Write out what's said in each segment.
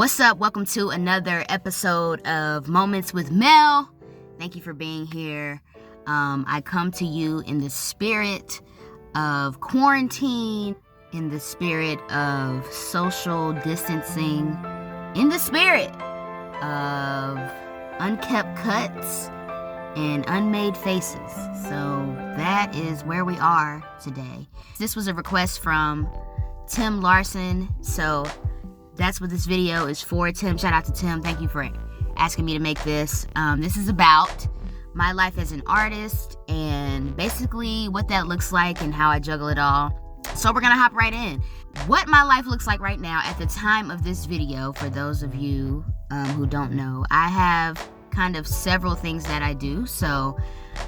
What's up? Welcome to another episode of Moments with Mel. Thank you for being here. I come to you in the spirit of quarantine, in the spirit of social distancing, in the spirit of unkept cuts and unmade faces. So that is where we are today. This was a request from Tim Larson, so that's what this video is for. Tim, shout out to Tim. Thank you for asking me to make this. This is about my life as an artist and basically what that looks like and how I juggle it all. So we're gonna hop right in. What my life looks like right now at the time of this video, for those of you who don't know, I have kind of several things that I do. So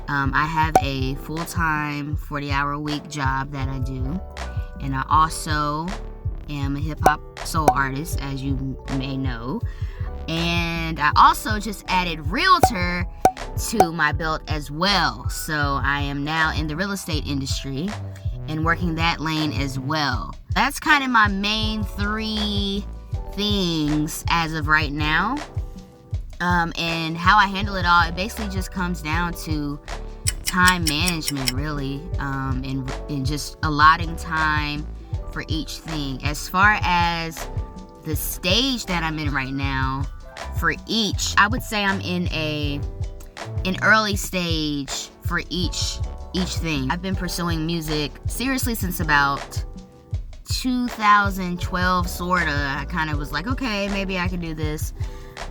I have a full-time 40-hour-a-week job that I do, and I also am a hip-hop soul artist, as you may know, and I also just added realtor to my belt as well. So I am now in the real estate industry and working that lane as well. That's kind of my main three things as of right now. And how I handle it all, it basically just comes down to time management, really, and just allotting time for each thing. As far as the stage that I'm in right now, for each, I would say I'm in an early stage for each thing. I've been pursuing music seriously since about 2012, sorta. I kind of was like, okay, maybe I can do this.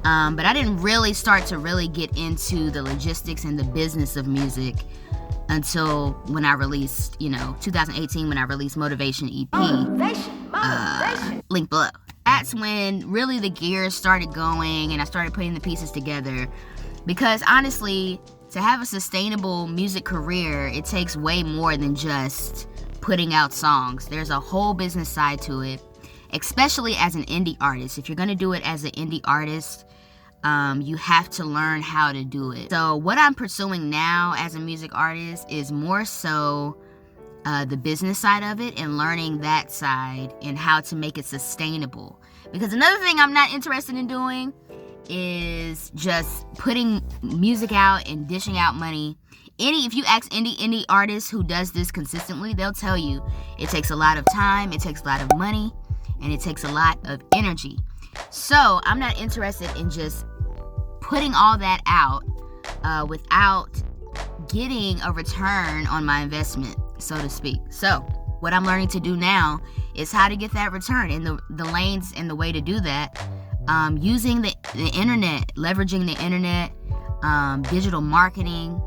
But I didn't really start to really get into the logistics and the business of music until when I released, 2018, when I released Motivation EP, link below. That's when really the gears started going and I started putting the pieces together. Because honestly, to have a sustainable music career, it takes way more than just putting out songs. There's a whole business side to it, especially as an indie artist. If you're gonna do it as an indie artist, you have to learn how to do it. So what I'm pursuing now as a music artist is more so the business side of it and learning that side and how to make it sustainable. Because another thing I'm not interested in doing is just putting music out and dishing out money. If you ask any indie artist who does this consistently, they'll tell you it takes a lot of time, it takes a lot of money, and it takes a lot of energy. So I'm not interested in just putting all that out without getting a return on my investment, so to speak. So what I'm learning to do now is how to get that return, and the lanes and the way to do that, using the internet, leveraging the internet, digital marketing,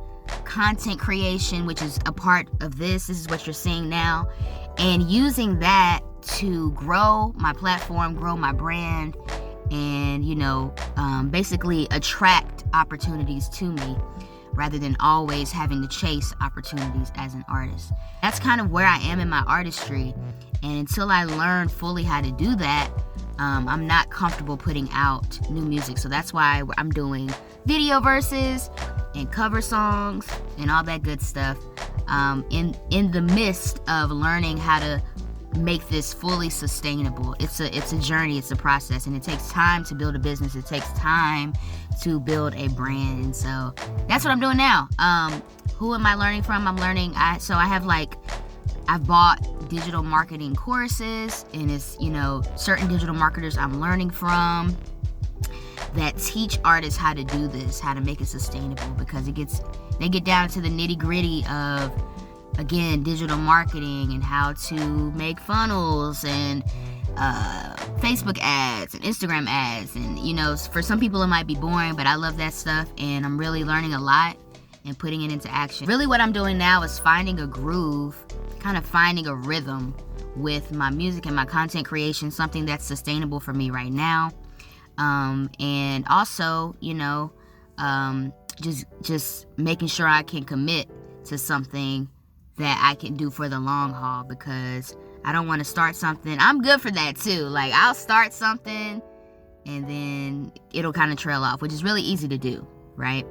content creation, which is a part of this. This is what you're seeing now, and using that to grow my platform, grow my brand, and basically attract opportunities to me rather than always having to chase opportunities as an artist. That's kind of where I am in my artistry, and until I learn fully how to do that, I'm not comfortable putting out new music. So that's why I'm doing video verses and cover songs and all that good stuff, in the midst of learning how to make this fully sustainable. It's a journey, it's a process, and it takes time to build a business. It takes time to build a brand. And so that's what I'm doing now. Who am I learning from? I've bought digital marketing courses, and it's, certain digital marketers I'm learning from that teach artists how to do this, how to make it sustainable, because they get down to the nitty-gritty of, again, digital marketing and how to make funnels and Facebook ads and Instagram ads. And, for some people it might be boring, but I love that stuff, and I'm really learning a lot and putting it into action. Really what I'm doing now is finding a groove, kind of finding a rhythm with my music and my content creation, something that's sustainable for me right now. And also, just making sure I can commit to something that I can do for the long haul, because I don't want to start something. I'm good for that too. Like, I'll start something and then it'll kind of trail off, which is really easy to do, right?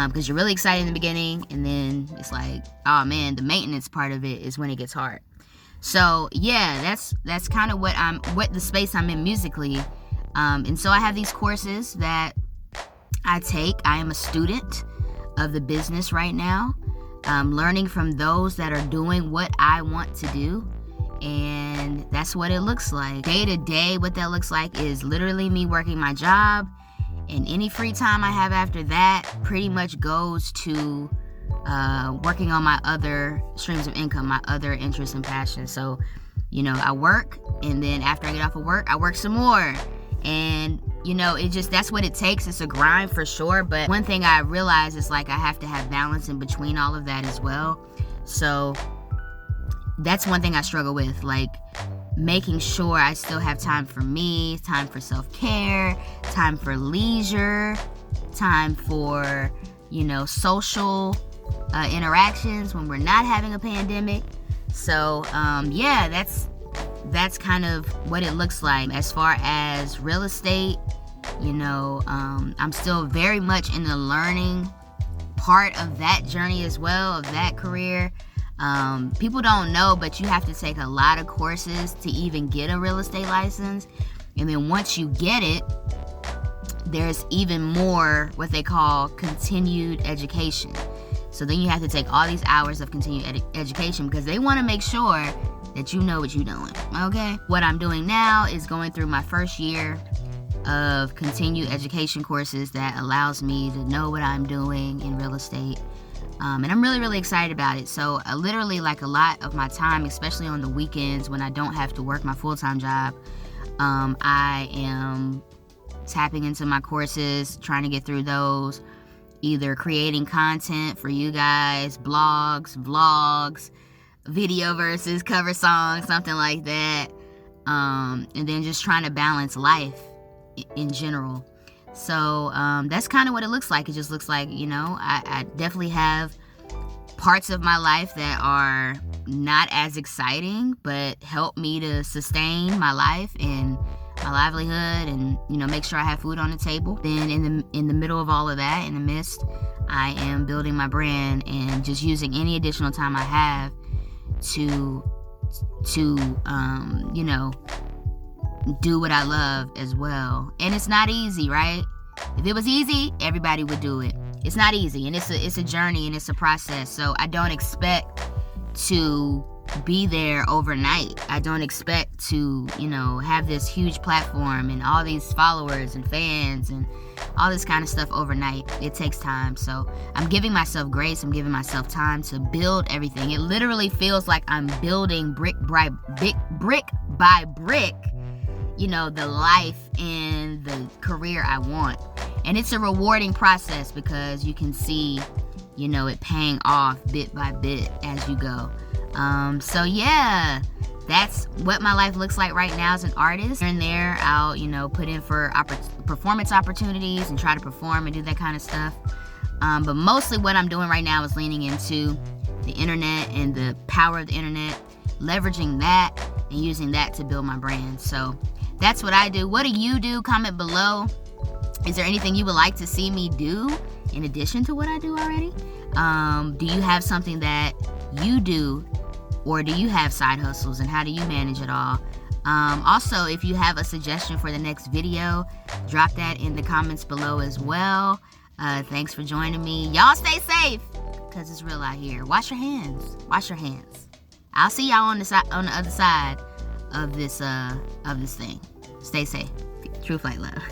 Because you're really excited in the beginning, and then it's like, oh man, the maintenance part of it is when it gets hard. So yeah, that's kind of what the space I'm in musically. And so I have these courses that I take. I am a student of the business right now, learning from those that are doing what I want to do. And that's what it looks like. Day to day, what that looks like is literally me working my job, and any free time I have after that pretty much goes to working on my other streams of income, my other interests and passions. So, I work, and then after I get off of work, I work some more. And, that's what it takes. It's a grind for sure. But one thing I realize is I have to have balance in between all of that as well. So that's one thing I struggle with, making sure I still have time for me, time for self-care, time for leisure, time for, social interactions when we're not having a pandemic. So, that's kind of what it looks like. As far as real estate, I'm still very much in the learning part of that journey as well, of that career. People don't know, but you have to take a lot of courses to even get a real estate license. And then once you get it, there's even more what they call continued education. So then you have to take all these hours of continued education, because they want to make sure that you know what you're doing, okay? What I'm doing now is going through my first year of continued education courses that allows me to know what I'm doing in real estate. And I'm really, really excited about it. So literally, a lot of my time, especially on the weekends when I don't have to work my full-time job, I am tapping into my courses, trying to get through those, either creating content for you guys, blogs, vlogs, video verses, cover songs, something like that. And then just trying to balance life in general. So that's kind of what it looks like. It just looks like, I definitely have parts of my life that are not as exciting, but help me to sustain my life and my livelihood, and make sure I have food on the table. Then in the middle of all of that, in the midst, I am building my brand and just using any additional time I have to do what I love as well. And it's not easy, right? If it was easy, everybody would do it. It's not easy, and it's a journey, and it's a process. So I don't expect to be there overnight. I don't expect to, have this huge platform and all these followers and fans and all this kind of stuff overnight. It takes time. So I'm giving myself grace. I'm giving myself time to build everything. It literally feels like I'm building brick by brick, the life and the career I want. And it's a rewarding process, because you can see, it paying off bit by bit as you go. So yeah, that's what my life looks like right now as an artist. Here and there, I'll, put in for performance opportunities and try to perform and do that kind of stuff. But mostly what I'm doing right now is leaning into the internet and the power of the internet, leveraging that and using that to build my brand. So that's what I do. What do you do? Comment below. Is there anything you would like to see me do in addition to what I do already? Do you have something that you do, or do you have side hustles, and how do you manage it all? Also, if you have a suggestion for the next video, drop that in the comments below as well. Thanks for joining me. Y'all stay safe, because it's real out here. Wash your hands. Wash your hands. I'll see y'all on the other side of this thing. Stay safe. True flight love.